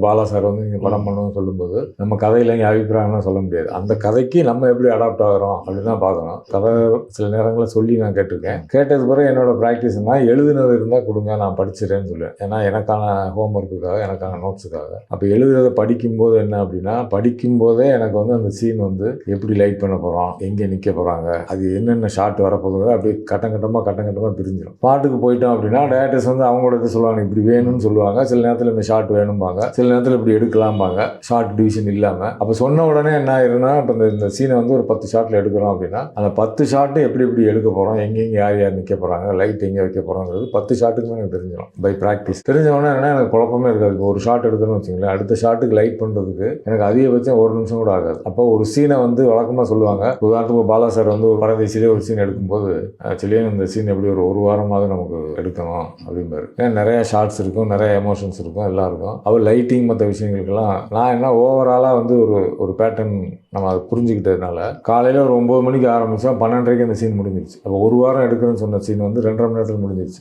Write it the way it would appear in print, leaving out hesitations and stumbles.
Bala sir வந்து நீங்கள் படம் பண்ணணும்னு சொல்லும்போது நம்ம கதையில் இங்கே அபிப்பிராயம்லாம் சொல்ல முடியாது. அந்த கதைக்கு நம்ம எப்படி அடாப்ட் ஆகிறோம் அப்படின்னு தான் பார்க்கணும். கதை சில நேரங்களில் சொல்லி நான் கேட்டிருக்கேன். கேட்டது பிறகு என்னோட ப்ராக்டிஸ்னா எழுதுனது இருந்தால் கொடுங்க, நான் படிச்சிடறேன்னு சொல்லுவேன். ஏன்னா எனக்கான ஹோம் ஒர்க்குக்காக, எனக்கான நோட்ஸுக்காக. அப்போ எழுதுறதை படிக்கும்போது என்ன அப்படின்னா, படிக்கும்போதே எனக்கு வந்து அந்த சீன் வந்து எப்படி லைட் பண்ண போகிறோம், எங்கே நிற்க போகிறாங்க, அது என்னென்ன ஷாட் வரப்போகுது, அப்படி கட்டங்கட்டமாக பிரிஞ்சிடும். பாட்டுக்கு போயிட்டோம் அப்படின்னா டேரக்டர்ஸ் வந்து அவங்களோட இது சொல்லுவாங்க, இப்படி வேணும்னு சொல்லுவாங்க. சில நேரத்தில் இந்த ஷாட் வேணும்பாங்க, சில நேரத்தில் இப்படி எடுக்கலாம்பாங்க, ஷார்ட் டிவிஷன் இல்லாமல். அப்போ சொன்ன உடனே என்ன ஆயிருன்னா, இப்போ இந்த சீனை வந்து ஒரு 10 ஷாட்டில் எடுக்கிறோம் அப்படின்னா, அந்த 10 ஷாட்டும் எப்படி எடுக்க போகிறோம், எங்கெங்கே யார் நிற்க போகிறாங்க, லைட் எங்கே வைக்க போகிறோங்கிறது 10 ஷாட்டுக்குமே எனக்கு தெரிஞ்சிடும் பை ப்ராக்டிஸ். தெரிஞ்சவொடனே என்ன, எனக்கு குழப்பமே இருக்காது. இப்போ ஒரு ஷாட் எடுக்கணும்னு வச்சுங்களேன், அடுத்த ஷாட்டுக்கு லைட் பண்ணுறதுக்கு எனக்கு அதிகபட்சம் 1 நிமிஷம் கூட ஆகாது. அப்போ ஒரு சீனை வந்து வழக்கமாக சொல்லுவாங்க, உதாரணத்துக்கு பாலா சார் வந்து ஒரு பரதேசிலே ஒரு சீன் எடுக்கும்போது, ஆக்சுவலி இந்த சீன் எப்படி ஒரு வாரமாவது நமக்கு எடுக்கணும் அப்படிம்பாரு. ஏன்னா நிறைய ஷார்ட்ஸ் இருக்கும், நிறைய எமோஷன்ஸ் இருக்கும், எல்லாம் இருக்கும். அவர் லைட்டிங் மற்ற விஷயங்களுக்கெல்லாம் நான் என்ன ஓவராலாக வந்து ஒரு பேட்டர்ன் நம்ம அதை புரிஞ்சுக்கிட்டதுனால காலையில் ஒரு 9 மணிக்கு ஆரம்பித்தோம், 12:30க்கு அந்த சீன் முடிஞ்சிருச்சு. அப்போ ஒரு வாரம் எடுக்கிறேன்னு சொன்ன சீன் வந்து 2.5 மணி நேரத்தில் முடிஞ்சிருச்சு.